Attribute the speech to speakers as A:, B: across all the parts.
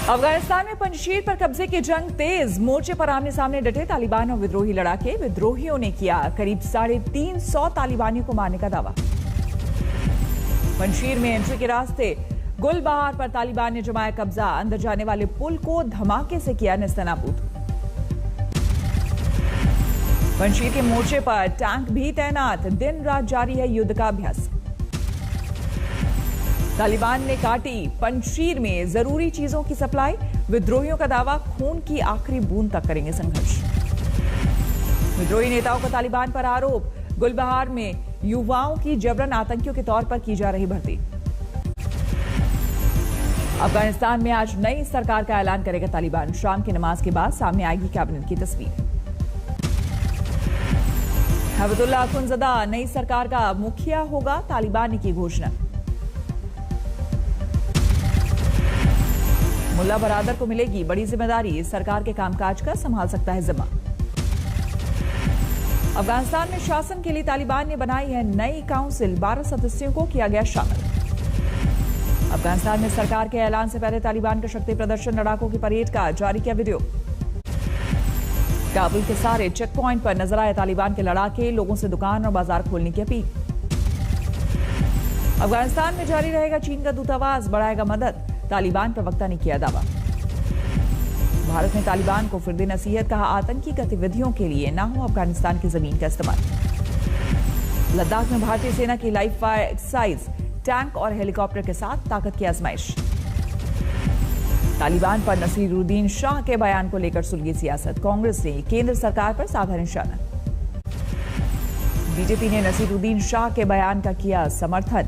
A: अफगानिस्तान में पंजशीर पर कब्जे की जंग तेज। मोर्चे पर आमने सामने डटे तालिबान और विद्रोही लड़ाके। विद्रोहियों ने किया करीब 350 तालिबानियों को मारने का दावा। पंजशीर में एंट्री के रास्ते गुलबहार पर तालिबान ने जमाया कब्जा। अंदर जाने वाले पुल को धमाके से किया नेस्तनाबूद। पंजशीर के मोर्चे पर टैंक भी तैनात। दिन रात जारी है युद्ध का अभ्यास। तालिबान ने काटी पंजशीर में जरूरी चीजों की सप्लाई। विद्रोहियों का दावा, खून की आखिरी बूंद तक करेंगे संघर्ष। विद्रोही नेताओं का तालिबान पर आरोप। गुलबहार में युवाओं की जबरन आतंकियों के तौर पर की जा रही भर्ती। अफगानिस्तान में आज नई सरकार का ऐलान करेगा तालिबान। शाम की नमाज के बाद सामने आएगी कैबिनेट की तस्वीर। हबीबुल्लाह अखुंजदा नई सरकार का मुखिया होगा, तालिबान ने की घोषणा। मुल्ला बरादर को मिलेगी बड़ी जिम्मेदारी। सरकार के कामकाज का संभाल सकता है जिम्मा। अफगानिस्तान में शासन के लिए तालिबान ने बनाई है नई काउंसिल। 12 सदस्यों को किया गया शामिल। अफगानिस्तान में सरकार के ऐलान से पहले तालिबान का शक्ति प्रदर्शन, लड़ाकों की परेड का जारी किया वीडियो। काबुल के सारे चेक पॉइंट पर नजर आए तालिबान के लड़ाके। लोगों से दुकान और बाजार खोलने की अपील। अफगानिस्तान में जारी रहेगा चीन का दूतावास, बढ़ाएगा मदद। तालिबान प्रवक्ता ने किया दावा। भारत ने तालिबान को फिर दे नसीहत, कहा आतंकी गतिविधियों के लिए ना हो अफगानिस्तान की जमीन का इस्तेमाल। लद्दाख में भारतीय सेना की लाइव फायर एक्सरसाइज, टैंक और हेलीकॉप्टर के साथ ताकत की आजमाइश। तालिबान पर नसीरुद्दीन शाह के बयान को लेकर सुलगी सियासत। कांग्रेस ने केंद्र सरकार पर साधा निशाना। बीजेपी ने नसीरुद्दीन शाह के बयान का किया समर्थन।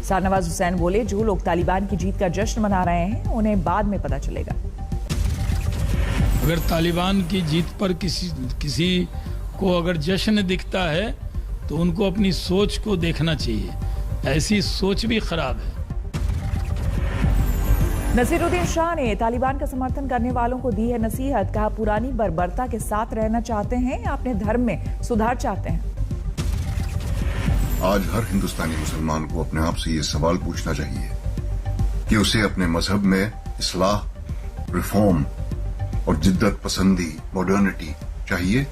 A: शाहनवाज हुसैन बोले, जो लोग तालिबान की जीत का जश्न मना रहे हैं उन्हें बाद में पता चलेगा।
B: अगर तालिबान की जीत पर किसी को अगर जश्न दिखता है तो उनको अपनी सोच को देखना चाहिए। ऐसी सोच भी खराब है।
A: नसीरुद्दीन शाह ने तालिबान का समर्थन करने वालों को दी है नसीहत, कहा पुरानी बर्बरता के साथ रहना चाहते हैं या अपने धर्म में सुधार चाहते हैं।
C: आज हर हिंदुस्तानी मुसलमान को अपने आप से ये सवाल पूछना चाहिए कि उसे अपने मजहब में इस्लाह, रिफॉर्म और जिद्दत पसंदी, मॉडर्निटी चाहिए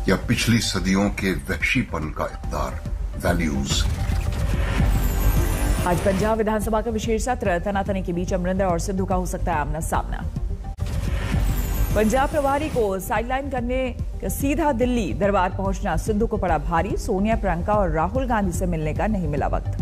C: या पिछली सदियों के वहशीपन का इक़्तिदार, वैल्यूज।
A: आज पंजाब विधानसभा का विशेष सत्र। तनातनी के बीच अमरिंदर और सिद्धू का हो सकता है आमना सामना। पंजाब प्रभारी को साइडलाइन करने सीधा दिल्ली दरबार पहुंचना सिद्धू को पड़ा भारी। सोनिया, प्रियंका और राहुल गांधी से मिलने का नहीं मिला वक्त।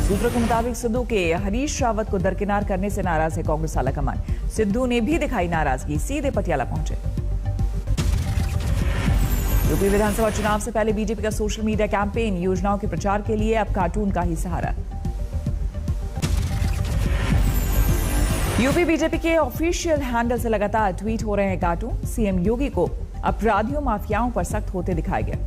A: सूत्रों के मुताबिक सिद्धू के हरीश रावत को दरकिनार करने से नाराज है कांग्रेस आलाकमान। सिद्धू ने भी दिखाई नाराजगी, सीधे पटियाला पहुंचे। यूपी विधानसभा चुनाव से पहले बीजेपी का सोशल मीडिया कैंपेन। योजनाओं के प्रचार के लिए अब कार्टून का ही सहारा। यूपी बीजेपी के ऑफिशियल हैंडल से लगातार ट्वीट हो रहे हैं कार्टून। सीएम योगी को अपराधियों, माफियाओं पर सख्त होते दिखाया गया।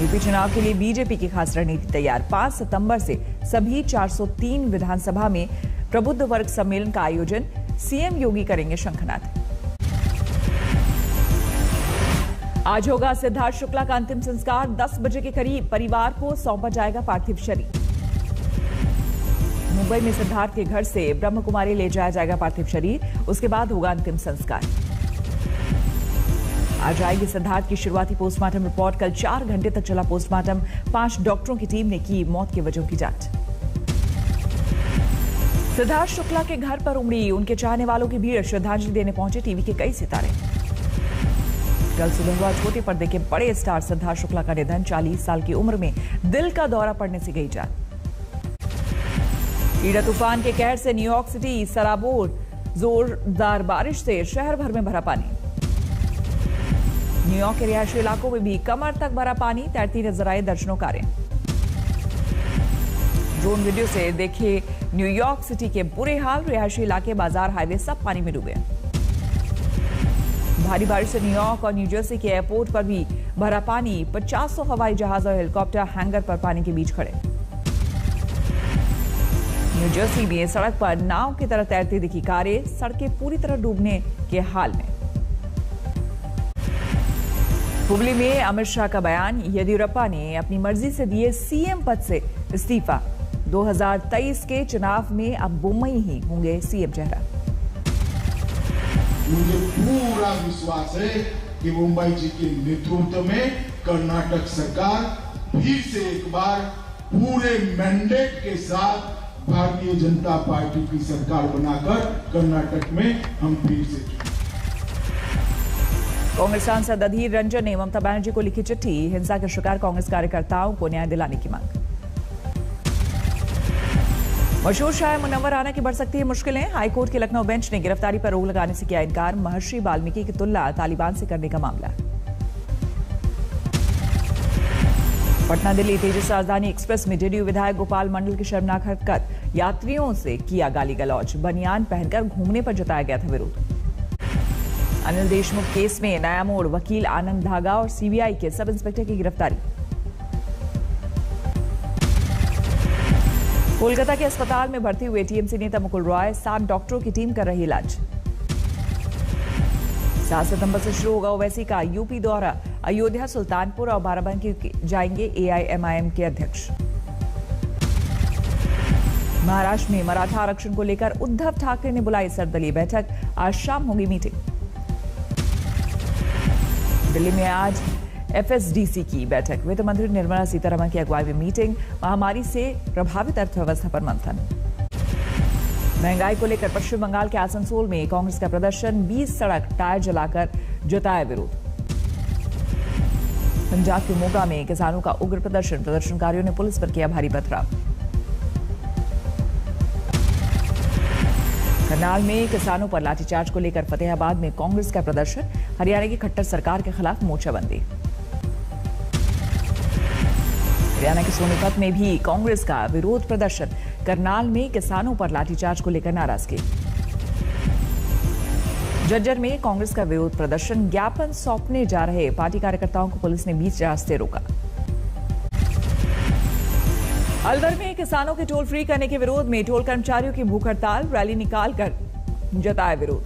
A: यूपी चुनाव के लिए बीजेपी की खास रणनीति तैयार। 5 सितंबर से सभी 403 विधानसभा में प्रबुद्ध वर्ग सम्मेलन का आयोजन। सीएम योगी करेंगे शंखनाद। आज होगा सिद्धार्थ शुक्ला का अंतिम संस्कार। 10 बजे के करीब परिवार को सौंपा जाएगा पार्थिव शरीर। मुंबई में सिद्धार्थ के घर से ब्रह्म कुमारी ले जाया जाएगा पार्थिव शरीर। उसके बाद होगा अंतिम संस्कार। आज आएगी सिद्धार्थ की शुरुआती पोस्टमार्टम रिपोर्ट। कल 4 घंटे तक चला पोस्टमार्टम। 5 डॉक्टरों की टीम ने की मौत के वजहों की जांच। सिद्धार्थ शुक्ला के घर पर उमड़ी उनके चाहने वालों की भीड़। श्रद्धांजलि देने पहुंचे टीवी के कई सितारे। कल सुबह हुआ छोटे पर्दे के बड़े स्टार सिद्धार्थ शुक्ला का निधन। 40 साल की उम्र में दिल का दौरा पड़ने से गई जान। ईडा तूफान के कहर से न्यूयॉर्क सिटी सराबोर। जोरदार बारिश से शहर भर में भरा पानी। न्यूयॉर्क के रिहायशी इलाकों में भी कमर तक भरा पानी। तैरती नजर आए दर्जनों कारें। ड्रोन वीडियो से देखे न्यूयॉर्क सिटी के बुरे हाल। रिहायशी इलाके, बाजार, हाईवे सब पानी में डूबे। भारी बारिश से न्यूयॉर्क और न्यूजर्सी के एयरपोर्ट पर भी भरा पानी। 50 हवाई जहाज और हेलीकॉप्टर हैंगर पर पानी के बीच खड़े। न्यूजर्सी में सड़क पर नाव की तरह तैरती दिखी कारें। सड़कें पूरी तरह डूबने के हाल में। हुबली में अमित शाह का बयान। येदियुरप्पा ने अपनी मर्जी से दिए सीएम पद से इस्तीफा। 2023 के चुनाव में अब बुम्मई ही होंगे सीएम चेहरा।
D: मुझे पूरा विश्वास है कि मुंबई जी के नेतृत्व में कर्नाटक सरकार फिर से एक बार पूरे मैंडेट के साथ भारतीय जनता पार्टी की सरकार बनाकर कर्नाटक में हम फिर से
A: कांग्रेस सांसद अधीर रंजन ने ममता बनर्जी को लिखी चिट्ठी, हिंसा के शिकार कांग्रेस कार्यकर्ताओं को न्याय दिलाने की मांग। मशहूर शायर मुनव्वर राना की बढ़ सकती है मुश्किलें, हाईकोर्ट के लखनऊ बेंच ने गिरफ्तारी पर रोक लगाने से किया इनकार, महर्षि वाल्मीकि की तुलना तालिबान से करने का मामला। पटना दिल्ली तेजस राजधानी एक्सप्रेस में जेडीयू विधायक गोपाल मंडल की शर्मनाक हरकत, यात्रियों से किया गाली गलौज, बनियान पहनकर घूमने पर जताया गया था विरोध। अनिल देशमुख केस में नया मोड़, वकील आनंद धागा और सीबीआई के सब इंस्पेक्टर की गिरफ्तारी। कोलकाता के अस्पताल में भर्ती हुए टीएमसी नेता मुकुल रॉय, 7 डॉक्टरों की टीम कर रही इलाज। 7 सितंबर से शुरू होगा ओवैसी का यूपी दौरा, अयोध्या, सुल्तानपुर और बाराबंकी जाएंगे एआईएमआईएम के अध्यक्ष। महाराष्ट्र में मराठा आरक्षण को लेकर उद्धव ठाकरे ने बुलाई सर्वदलीय बैठक, आज शाम होगी मीटिंग। दिल्ली में आज एफएसडीसी की बैठक, वित्त मंत्री निर्मला सीतारमण की अगुवाई में मीटिंग, महामारी से प्रभावित अर्थव्यवस्था पर मंथन। महंगाई को लेकर पश्चिम बंगाल के आसनसोल में कांग्रेस का प्रदर्शन, 20 सड़क टायर जलाकर जताया विरोध। पंजाब के मोगा में किसानों का उग्र प्रदर्शन, प्रदर्शनकारियों ने पुलिस पर किया भारी पथराव। करनाल में किसानों पर लाठीचार्ज को लेकर फतेहाबाद में कांग्रेस का प्रदर्शन, हरियाणा की खट्टर सरकार के खिलाफ मोर्चाबंदी। हरियाणा के सोनीपत में भी कांग्रेस का विरोध प्रदर्शन, करनाल में किसानों पर लाठीचार्ज को लेकर नाराजगी। झज्जर में कांग्रेस का विरोध प्रदर्शन, ज्ञापन सौंपने जा रहे पार्टी कार्यकर्ताओं को पुलिस ने बीच रास्ते रोका। अलवर में किसानों के टोल फ्री करने के विरोध में टोल कर्मचारियों की भूख हड़ताल, रैली निकालकर जताया विरोध।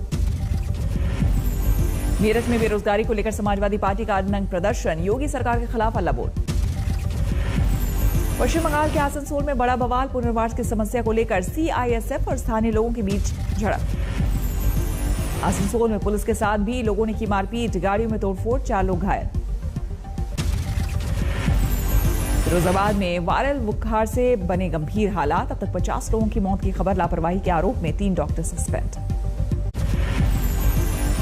A: मेरठ में बेरोजगारी को लेकर समाजवादी पार्टी का अनंग प्रदर्शन, योगी सरकार के खिलाफ हल्ला बोल। पश्चिम बंगाल के आसनसोल में बड़ा बवाल, पुनर्वास की समस्या को लेकर सीआईएसएफ और स्थानीय लोगों के बीच झड़प। आसनसोल में पुलिस के साथ भी लोगों ने की मारपीट, गाड़ियों में तोड़फोड़, 4 लोग घायल। फिरोजाबाद में वायरल बुखार से बने गंभीर हालात, अब तक 50 लोगों की मौत की खबर, लापरवाही के आरोप में 3 डॉक्टर सस्पेंड।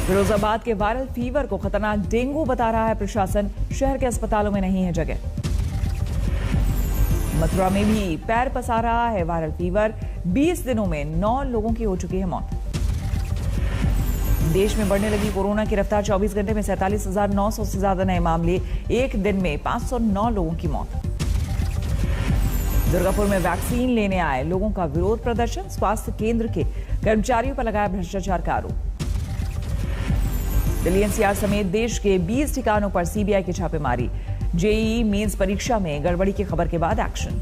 A: फिरोजाबाद के वायरल फीवर को खतरनाक डेंगू बता रहा है प्रशासन, शहर के अस्पतालों में नहीं है जगह। मथुरा में भी पैर पसार रहा है वायरल फीवर, 20 दिनों में 9 लोगों की हो चुकी है मौत। देश में बढ़ने लगी कोरोना की रफ्तार, 24 घंटे में 47,900 से ज्यादा नए मामले, एक दिन में 509 लोगों की मौत। दुर्गापुर में वैक्सीन लेने आए लोगों का विरोध प्रदर्शन, स्वास्थ्य केंद्र के कर्मचारियों पर लगाया भ्रष्टाचार का आरोप। दिल्ली एनसीआर समेत देश के 20 ठिकानों पर सीबीआई की छापेमारी, जेईई मेंस परीक्षा में गड़बड़ी की खबर के बाद एक्शन।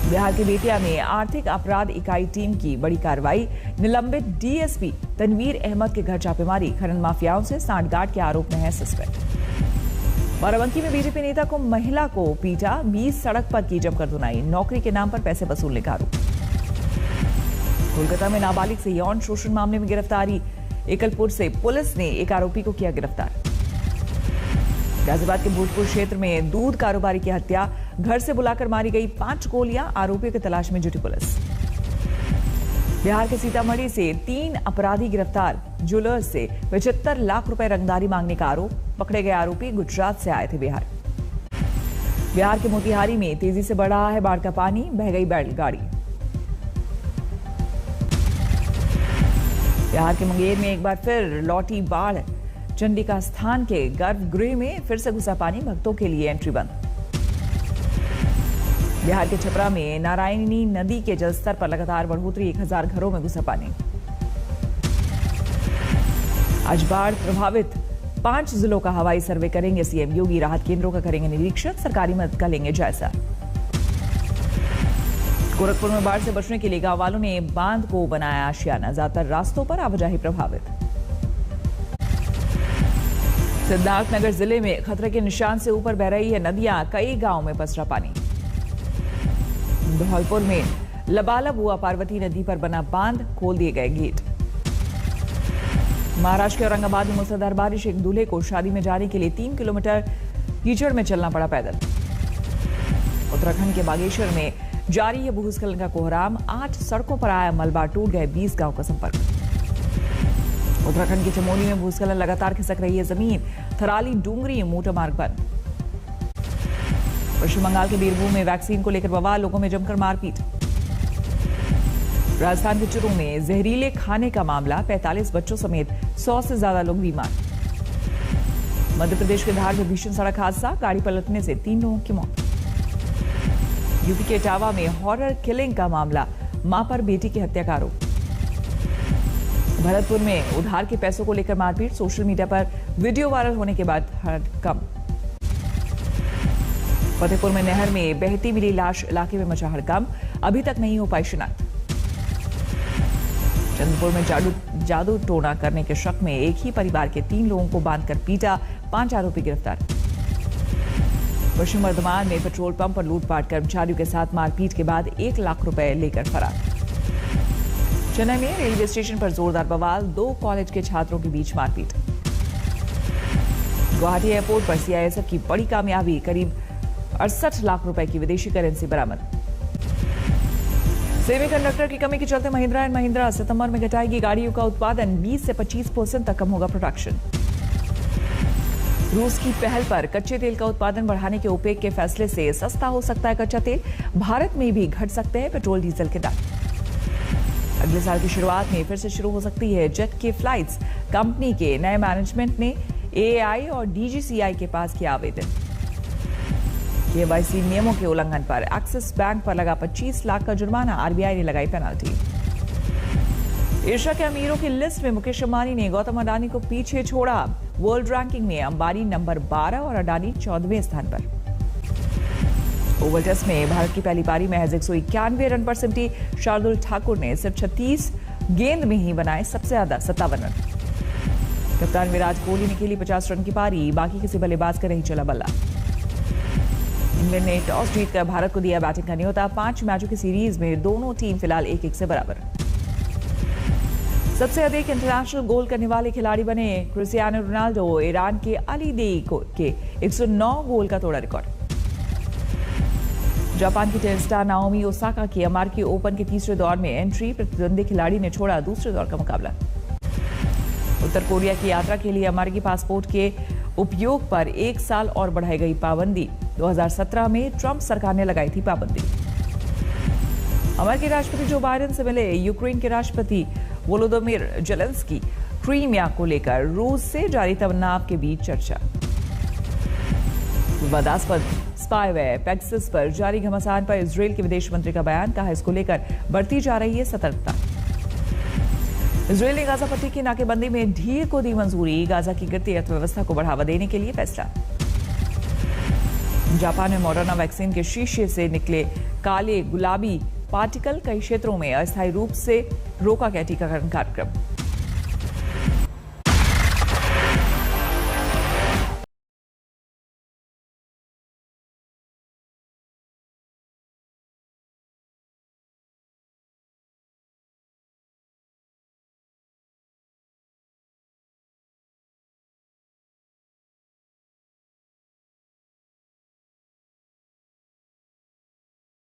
A: बिहार के बेतिया में आर्थिक अपराध इकाई टीम की बड़ी कार्रवाई, निलंबित डीएसपी तनवीर अहमद के घर छापेमारी, खनन माफियाओं से सांठगांठ के आरोप में है सस्पेक्ट। बाराबंकी में बीजेपी नेता को महिला को पीटा, 20 सड़क पर की जमकर धुनाई, नौकरी के नाम पर पैसे वसूलने का आरोप। कोलकाता में नाबालिग से यौन शोषण मामले में गिरफ्तारी, एकलपुर से पुलिस ने एक आरोपी को किया गिरफ्तार। गाजियाबाद के भूतपुर क्षेत्र में दूध कारोबारी की हत्या, घर से बुलाकर मारी गई 5 गोलियां, आरोपियों की तलाश में जुटी पुलिस। बिहार के सीतामढ़ी से 3 अपराधी गिरफ्तार, ज्वेलर्स से 75 लाख रुपए रंगदारी मांगने का आरोप, पकड़े गए आरोपी गुजरात से आए थे बिहार। बिहार के मोतिहारी में तेजी से बढ़ रहा है बाढ़ का पानी, बह गई बैलगाड़ी। बिहार के मुंगेर में एक बार फिर लौटी बाढ़, चंडिका स्थान के गर्भगृह में फिर से घुसा पानी, भक्तों के लिए एंट्री बंद। बिहार के छपरा में नारायणी नदी के जलस्तर पर लगातार बढ़ोतरी, 1000 घरों में घुसा पानी। आज बाढ़ प्रभावित 5 जिलों का हवाई सर्वे करेंगे सीएम योगी, राहत केंद्रों का करेंगे निरीक्षण, सरकारी मदद का लेंगे जायजा। गोरखपुर में बाढ़ से बचने के लिए गांव वालों ने बांध को बनाया आशियाना, ज्यादातर रास्तों पर आवाजाही प्रभावित। सिद्धार्थनगर जिले में खतरे के निशान से ऊपर बह रही है नदियां, कई गांवों में पसरा पानी। धौलपुर में लबालब हुआ पार्वती नदी पर बना बांध, खोल दिए गए गेट। महाराष्ट्र के औरंगाबाद में मूसलाधार बारिश, एक दूल्हे को शादी में जाने के लिए 3 किलोमीटर कीचड़ में चलना पड़ा पैदल। उत्तराखंड के बागेश्वर में जारी है भूस्खलन का कोहराम, 8 सड़कों पर आया मलबा, टूट गए 20 गांव का संपर्क। उत्तराखंड के चमोली में भूस्खलन, लगातार खिसक रही है जमीन, थराली डूंगरी मोटर मार्ग बंद। पश्चिम बंगाल के बीरभूम में वैक्सीन को लेकर बवाल, लोगों में जमकर मारपीट। राजस्थान के चुरू में जहरीले खाने का मामला, 45 बच्चों समेत 100 से ज्यादा लोग बीमार। मध्य प्रदेश के धार में भीषण सड़क हादसा, गाड़ी पलटने से 3 लोगों की मौत। यूपी के इटावा में हॉरर किलिंग का मामला, मां पर बेटी की हत्या का आरोप। भरतपुर में उधार के पैसों को लेकर मारपीट, सोशल मीडिया पर वीडियो वायरल होने के बाद हड़कंप। फतेहपुर में नहर में बहती मिली लाश, इलाके में मचा हड़कंप, अभी तक नहीं हो पाई शिनाख्त। चंद्रपुर में जादू टोना करने के शक में एक ही परिवार के 3 लोगों को बांधकर पीटा, 5 आरोपी गिरफ्तार। पश्चिम बर्धमान में पेट्रोल पंप पर लूटपाट, कर्मचारियों के साथ मारपीट के बाद 1 लाख रुपए लेकर फरार। चेन्नई में रेलवे स्टेशन पर जोरदार बवाल, 2 कॉलेज के छात्रों के बीच मारपीट। गुवाहाटी एयरपोर्ट पर सीआईएसएफ की बड़ी कामयाबी, करीब 68 लाख रुपए की विदेशी करेंसी बरामद। सेमीकंडक्टर की कमी के चलते महिंद्रा एंड महिंद्रा सितंबर में घटाएगी गाड़ियों का उत्पादन, 20 से 25% तक कम होगा प्रोडक्शन। रूस की पहल पर कच्चे तेल का उत्पादन बढ़ाने के ओपेक के फैसले से सस्ता हो सकता है कच्चा तेल, भारत में भी घट सकते हैं पेट्रोल डीजल के दाम। अगले साल की शुरुआत में फिर से शुरू हो सकती है जेट की फ्लाइट्स, कंपनी के नए मैनेजमेंट ने एएआई और डीजीसीआई के पास किया आवेदन। केवाईसी नियमों के उल्लंघन पर एक्सिस बैंक पर लगा 25 लाख का जुर्माना, आरबीआई ने लगाई पेनल्टी। एशिया के अमीरों की लिस्ट में मुकेश अंबानी ने गौतम अडानी को पीछे छोड़ा, वर्ल्ड रैंकिंग में अंबानी नंबर 12 और अडानी 14वें स्थान पर। ओवल टेस्ट में भारत की पहली पारी महज 191 रन पर सिमटी शार्दुल ठाकुर ने सिर्फ 36 गेंद में ही बनाए सबसे ज्यादा 57 रन। कप्तान विराट कोहली ने खेली 50 रन की पारी, बाकी किसी बल्लेबाज का नहीं चला बल्ला। इंग्लैंड ने टॉस जीतकर भारत को दिया बैटिंग का न्योता, 5 मैचों की सीरीज में दोनों टीम फिलहाल 1-1 से बराबर। सबसे अधिक इंटरनेशनल गोल करने वाले खिलाड़ी बने क्रिस्टियानो रोनाल्डो, ईरान के अली देई के 109 गोल का तोड़ा रिकॉर्ड। जापान की टेनिस स्टार नाओमी ओसाका की अमेरिकी ओपन के तीसरे दौर में एंट्री, प्रतिद्वंदी खिलाड़ी ने छोड़ा दूसरे दौर का मुकाबला। उत्तर कोरिया की यात्रा के लिए अमेरिकी पासपोर्ट के उपयोग पर 1 साल और बढ़ाई गई पाबंदी, 2017 में ट्रंप सरकार ने लगाई थी पाबंदी। अमेरिकी राष्ट्रपति जो बाइडेन से मिले यूक्रेन के राष्ट्रपति वोलोदिमीर जेलेंस्की, क्रीमिया को लेकर रूस से जारी तनाव के बीच चर्चा। विवादास्पद स्पाईवेयर पेगासस पर जारी घमासान पर इजरायल के विदेश मंत्री का बयान, कहा इसको लेकर बढ़ती जा रही है सतर्कता। इजरायल ने गाजा पट्टी की नाकेबंदी में ढील को दी मंजूरी, गाजा की गिरती अर्थव्यवस्था को बढ़ावा देने के लिए फैसला। जापान में मॉडर्ना वैक्सीन के शीशे से निकले काले गुलाबी पार्टिकल, कई क्षेत्रों में अस्थायी रूप से रोका गया टीकाकरण कार्यक्रम।